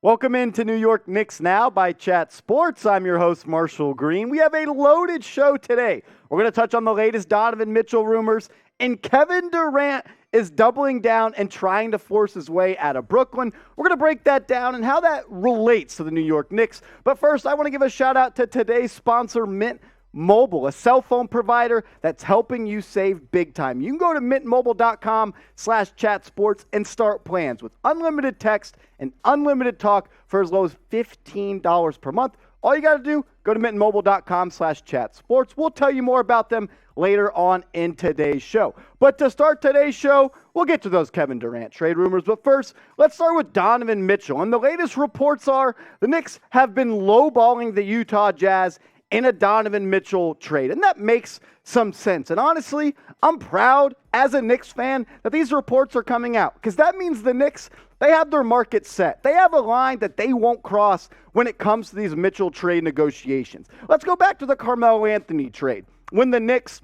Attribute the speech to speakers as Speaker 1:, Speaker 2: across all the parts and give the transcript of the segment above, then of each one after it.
Speaker 1: Welcome into New York Knicks Now by Chat Sports. I'm your host, Marshall Green. We have a loaded show today. We're going to touch on the latest Donovan Mitchell rumors, and Kevin Durant is doubling down and trying to force his way out of Brooklyn. We're going to break that down and how that relates to the New York Knicks. But first, I want to give a shout out to today's sponsor, Mint Mobile, a cell phone provider that's helping you save big time. You can go to mintmobile.com/chatsports and start plans with unlimited text and unlimited talk for as low as $15 per month. All you got to do, go to mintmobile.com/chatsports. We'll tell you more about them later on in today's show. But to start today's show, we'll get to those Kevin Durant trade rumors. But first, let's start with Donovan Mitchell. And the latest reports are the Knicks have been lowballing the Utah Jazz in a Donovan Mitchell trade. And that makes some sense. And honestly, I'm proud as a Knicks fan that these reports are coming out, because that means the Knicks, they have their market set. They have a line that they won't cross when it comes to these Mitchell trade negotiations. Let's go back to the Carmelo Anthony trade. When the Knicks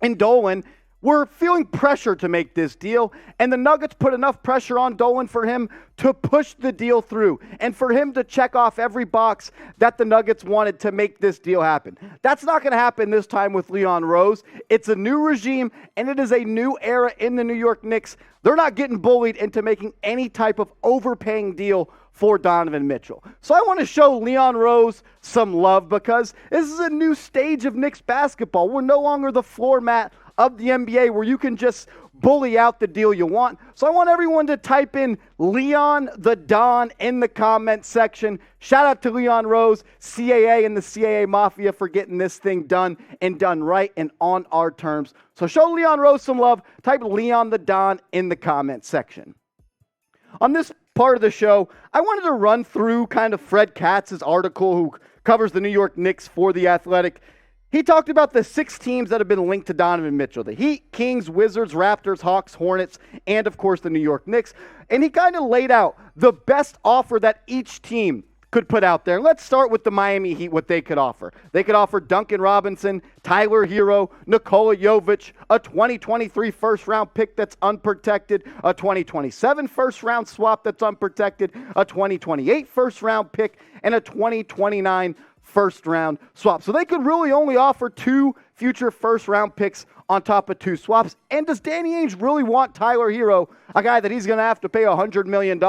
Speaker 1: and Dolan were feeling pressure to make this deal, and the Nuggets put enough pressure on Dolan for him to push the deal through and for him to check off every box that the Nuggets wanted to make this deal happen. That's not going to happen this time with Leon Rose. It's a new regime, and it is a new era in the New York Knicks. They're not getting bullied into making any type of overpaying deal for Donovan Mitchell. So I want to show Leon Rose some love, because this is a new stage of Knicks basketball. We're no longer the floor mat of the NBA where you can just bully out the deal you want. So I want everyone to type in Leon the Don in the comment section. Shout out to Leon Rose, CAA, and the CAA Mafia for getting this thing done and done right and on our terms. So show Leon Rose some love. Type Leon the Don in the comment section. On this part of the show, I wanted to run through kind of Fred Katz's article, who covers the New York Knicks for The Athletic. He talked about the 6 teams that have been linked to Donovan Mitchell: the Heat, Kings, Wizards, Raptors, Hawks, Hornets, and of course the New York Knicks. And he kind of laid out the best offer that each team could put out there. Let's start with the Miami Heat, what they could offer. They could offer Duncan Robinson, Tyler Hero, Nikola Jovic, a 2023 first-round pick that's unprotected, a 2027 first-round swap that's unprotected, a 2028 first-round pick, and a 2029 first-round swap. So they could really only offer 2 future first-round picks on top of 2 swaps. And does Danny Ainge really want Tyler Hero, a guy that he's going to have to pay $100 million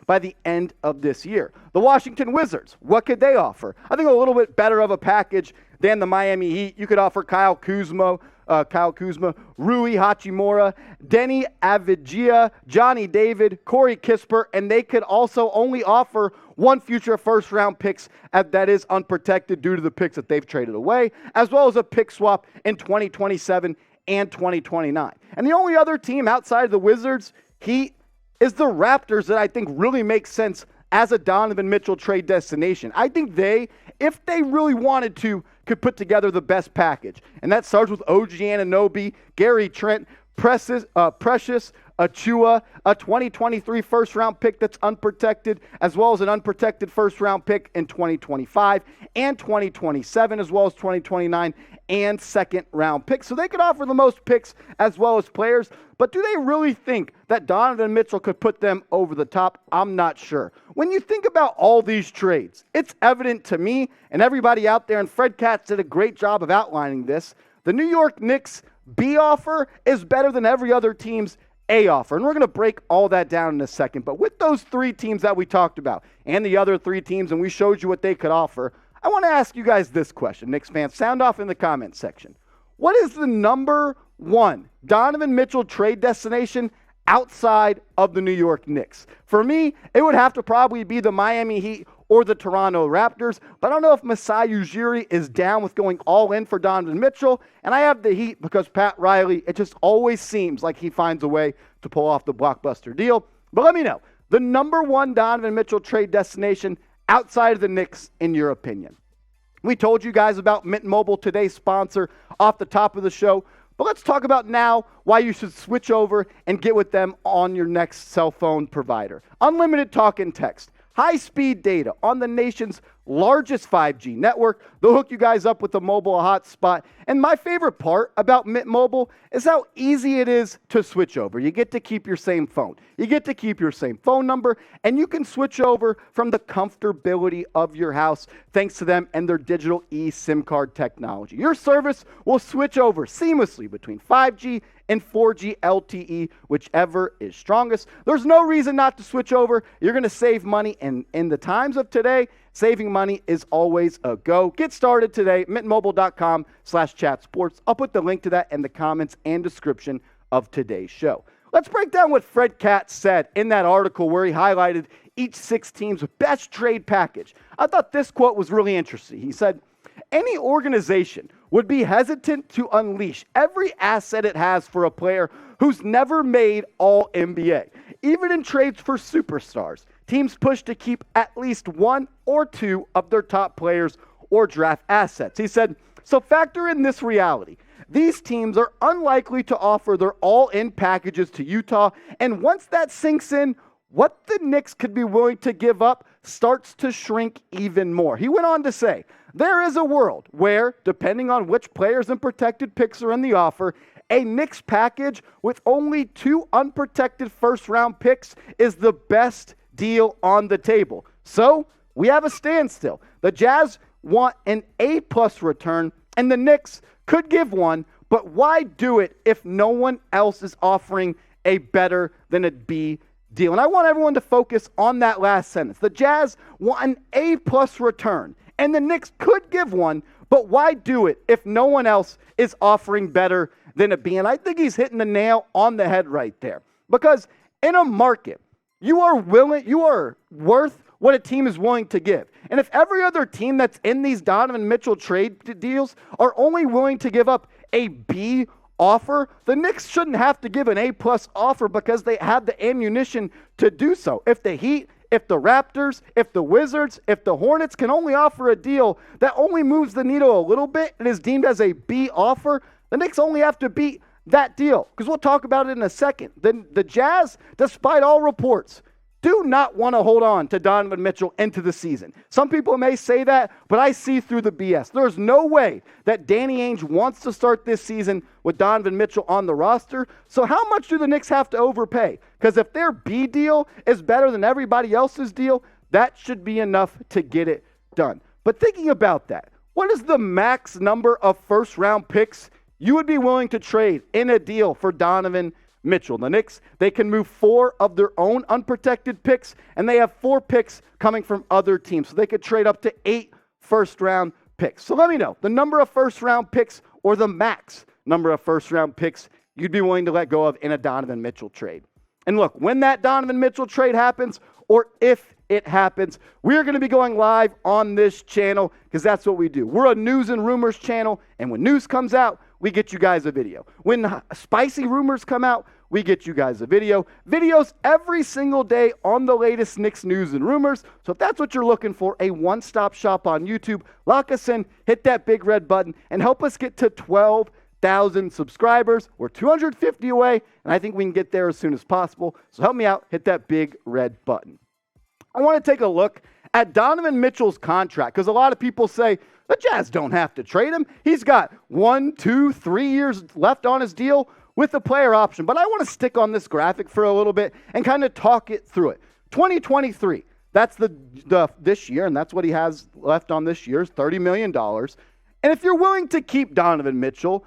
Speaker 1: by the end of this year? The Washington Wizards, what could they offer? I think a little bit better of a package than the Miami Heat. You could offer Kyle Kuzma, Rui Hachimura, Denny Avdija, Johnny David, Corey Kispert, and they could also only offer 1 future first-round picks that is unprotected due to the picks that they've traded away, as well as a pick swap in 2027 and 2029. And the only other team outside of the Wizards, Heat, is the Raptors, that I think really makes sense as a Donovan Mitchell trade destination. I think they, if they really wanted to, could put together the best package. And that starts with OG Anunoby, Gary Trent, Precious Achua, a 2023 first-round pick that's unprotected, as well as an unprotected first-round pick in 2025 and 2027, as well as 2029 and second-round picks. So they could offer the most picks as well as players. But do they really think that Donovan Mitchell could put them over the top? I'm not sure. When you think about all these trades, it's evident to me and everybody out there, and Fred Katz did a great job of outlining this, the New York Knicks B offer is better than every other team's A offer. And we're going to break all that down in a second. But with those 3 teams that we talked about and the other 3 teams, and we showed you what they could offer, I want to ask you guys this question. Knicks fans, sound off in the comments section. What is the number 1 Donovan Mitchell trade destination outside of the New York Knicks? For me, it would have to probably be the Miami Heat or the Toronto Raptors, but I don't know if Masai Ujiri is down with going all in for Donovan Mitchell, and I have the Heat because Pat Riley, it just always seems like he finds a way to pull off the blockbuster deal. But let me know, the number 1 Donovan Mitchell trade destination outside of the Knicks, in your opinion. We told you guys about Mint Mobile, today's sponsor, off the top of the show. But let's talk about now why you should switch over and get with them on your next cell phone provider. Unlimited talk and text, high-speed data on the nation's largest 5G network. They'll hook you guys up with a mobile hotspot. And my favorite part about Mint Mobile is how easy it is to switch over. You get to keep your same phone. You get to keep your same phone number, and you can switch over from the comfortability of your house thanks to them and their digital eSIM card technology. Your service will switch over seamlessly between 5G and 4G LTE, whichever is strongest. There's no reason not to switch over. You're going to save money, and in the times of today, saving money is always a go. Get started today, mintmobile.com/chatsports. I'll put the link to that in the comments and description of today's show. Let's break down what Fred Katz said in that article where he highlighted each 6 teams' best trade package. I thought this quote was really interesting. He said, "Any organization would be hesitant to unleash every asset it has for a player who's never made All-NBA. Even in trades for superstars, teams push to keep at least 1 or 2 of their top players or draft assets." He said, "So factor in this reality. These teams are unlikely to offer their all-in packages to Utah, and once that sinks in, what the Knicks could be willing to give up starts to shrink even more." He went on to say, "There is a world where, depending on which players and protected picks are in the offer, a Knicks package with only 2 unprotected first-round picks is the best deal on the table. So, we have a standstill. The Jazz want an A-plus return, and the Knicks could give one, but why do it if no one else is offering a better than a B deal?" And I want everyone to focus on that last sentence. The Jazz want an A-plus return, and the Knicks could give one, but why do it if no one else is offering better than a B? And I think he's hitting the nail on the head right there. Because in a market, you are worth what a team is willing to give. And if every other team that's in these Donovan Mitchell trade deals are only willing to give up a B offer, the Knicks shouldn't have to give an A-plus offer because they have the ammunition to do so. If the Heat, if the Raptors, if the Wizards, if the Hornets can only offer a deal that only moves the needle a little bit and is deemed as a B offer, the Knicks only have to beat that deal. Because we'll talk about it in a second. Then the Jazz, despite all reports, do not want to hold on to Donovan Mitchell into the season. Some people may say that, but I see through the BS. There's no way that Danny Ainge wants to start this season with Donovan Mitchell on the roster. So how much do the Knicks have to overpay? Because if their B deal is better than everybody else's deal, that should be enough to get it done. But thinking about that, what is the max number of first-round picks you would be willing to trade in a deal for Donovan Mitchell? The Knicks, they can move 4 of their own unprotected picks, and they have 4 picks coming from other teams. So they could trade up to 8 first-round picks. So let me know the number of first-round picks or the max number of first-round picks you'd be willing to let go of in a Donovan Mitchell trade. And look, when that Donovan Mitchell trade happens, or if it happens, we're going to be going live on this channel because that's what we do. We're a news and rumors channel, and when news comes out, we get you guys a video. When spicy rumors come out, we get you guys a video. Videos every single day on the latest Knicks news and rumors. So if that's what you're looking for, a one-stop shop on YouTube, lock us in, hit that big red button, and help us get to 12,000 subscribers. We're 250 away, and I think we can get there as soon as possible. So help me out, hit that big red button. I want to take a look at Donovan Mitchell's contract because a lot of people say, the Jazz don't have to trade him. He's got 1, 2, 3 years left on his deal with a player option. But I want to stick on this graphic for a little bit and kind of talk it through it. 2023, that's this year, and that's what he has left on this year's $30 million. And if you're willing to keep Donovan Mitchell,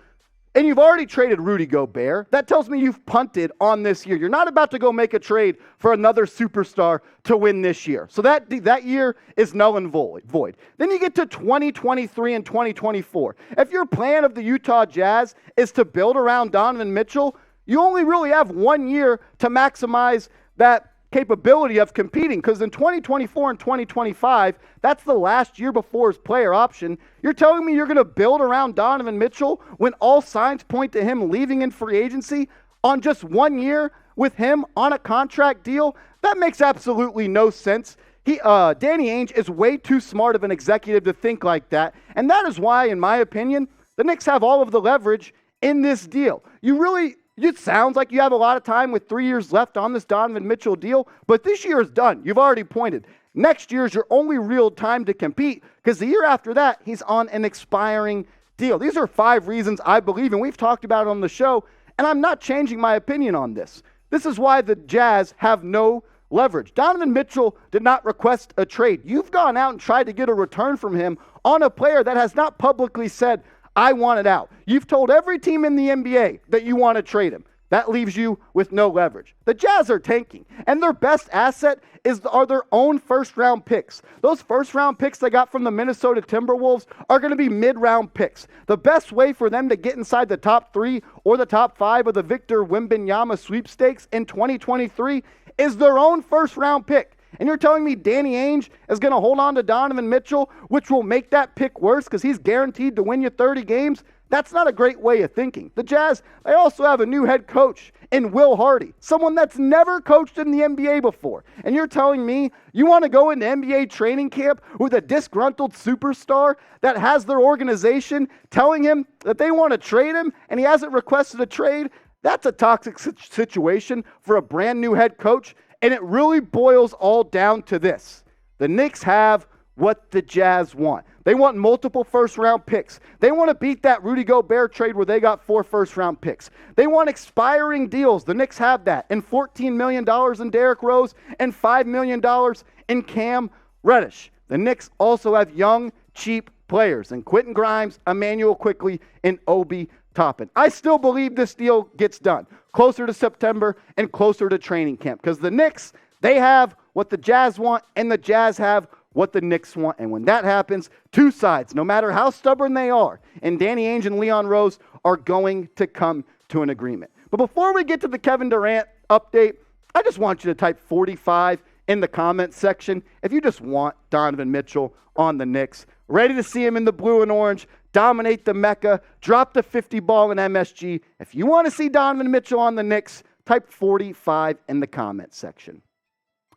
Speaker 1: and you've already traded Rudy Gobert, that tells me you've punted on this year. You're not about to go make a trade for another superstar to win this year. So that year is null and void. Then you get to 2023 and 2024. If your plan of the Utah Jazz is to build around Donovan Mitchell, you only really have 1 year to maximize that capability of competing, because in 2024 and 2025, that's the last year before his player option. You're telling me you're going to build around Donovan Mitchell when all signs point to him leaving in free agency on just 1 year with him on a contract deal? That makes absolutely no sense. Danny Ainge is way too smart of an executive to think like that, and that is why, in my opinion, the Knicks have all of the leverage in this deal. You It sounds like you have a lot of time with 3 years left on this Donovan Mitchell deal, but this year is done. You've already pointed. Next year is your only real time to compete because the year after that, he's on an expiring deal. These are 5 reasons I believe, and we've talked about it on the show, and I'm not changing my opinion on this. This is why the Jazz have no leverage. Donovan Mitchell did not request a trade. You've gone out and tried to get a return from him on a player that has not publicly said, I want it out. You've told every team in the NBA that you want to trade him. That leaves you with no leverage. The Jazz are tanking, and their best asset are their own first-round picks. Those first-round picks they got from the Minnesota Timberwolves are going to be mid-round picks. The best way for them to get inside the top 3 or the top 5 of the Victor Wembanyama sweepstakes in 2023 is their own first-round pick. And you're telling me Danny Ainge is going to hold on to Donovan Mitchell, which will make that pick worse because he's guaranteed to win you 30 games? That's not a great way of thinking. The Jazz, they also have a new head coach in Will Hardy, someone that's never coached in the NBA before. And you're telling me you want to go into NBA training camp with a disgruntled superstar that has their organization telling him that they want to trade him and he hasn't requested a trade? That's a toxic situation for a brand new head coach. And it really boils all down to this. The Knicks have what the Jazz want. They want multiple first-round picks. They want to beat that Rudy Gobert trade where they got 4 first-round picks. They want expiring deals. The Knicks have that. And $14 million in Derrick Rose and $5 million in Cam Reddish. The Knicks also have young, cheap players in Quentin Grimes, Emmanuel Quickley, and Obi Toppin. I still believe this deal gets done closer to September and closer to training camp because the Knicks, they have what the Jazz want and the Jazz have what the Knicks want. And when that happens, 2 sides, no matter how stubborn they are, and Danny Ainge and Leon Rose are going to come to an agreement. But before we get to the Kevin Durant update, I just want you to type 45 in the comments section if you just want Donovan Mitchell on the Knicks. Ready to see him in the blue and orange, dominate the Mecca, drop the 50 ball in MSG. If you want to see Donovan Mitchell on the Knicks, type 45 in the comments section.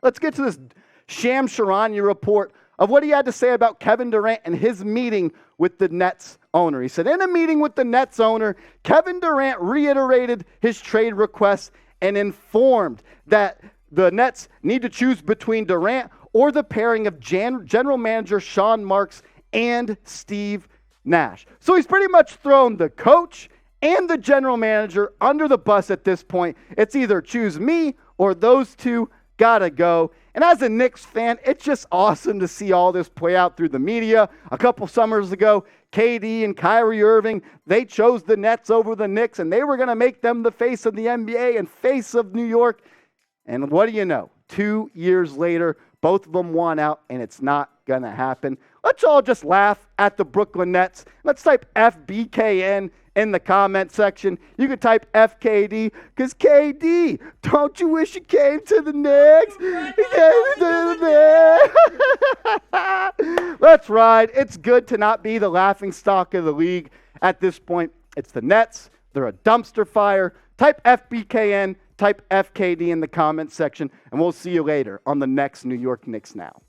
Speaker 1: Let's get to this Sham Charania report of what he had to say about Kevin Durant and his meeting with the Nets owner. He said, in a meeting with the Nets owner, Kevin Durant reiterated his trade request and informed that the Nets need to choose between Durant or the pairing of general manager Sean Marks and Steve Nash. So he's pretty much thrown the coach and the general manager under the bus at this point. It's either choose me or those two gotta go. And as a Knicks fan, it's just awesome to see all this play out through the media. A couple summers ago, KD and Kyrie Irving, they chose the Nets over the Knicks, and they were going to make them the face of the NBA and face of New York. And what do you know? 2 years later, both of them won out, and it's not going to happen. Let's all just laugh at the Brooklyn Nets. Let's type FBKN in the comment section. You can type FKD, because KD, don't you wish you came to the Knicks? Let's ride. It's good to not be the laughing stock of the league at this point. It's the Nets. They're a dumpster fire. Type FBKN, type FKD in the comment section, and we'll see you later on the next New York Knicks Now.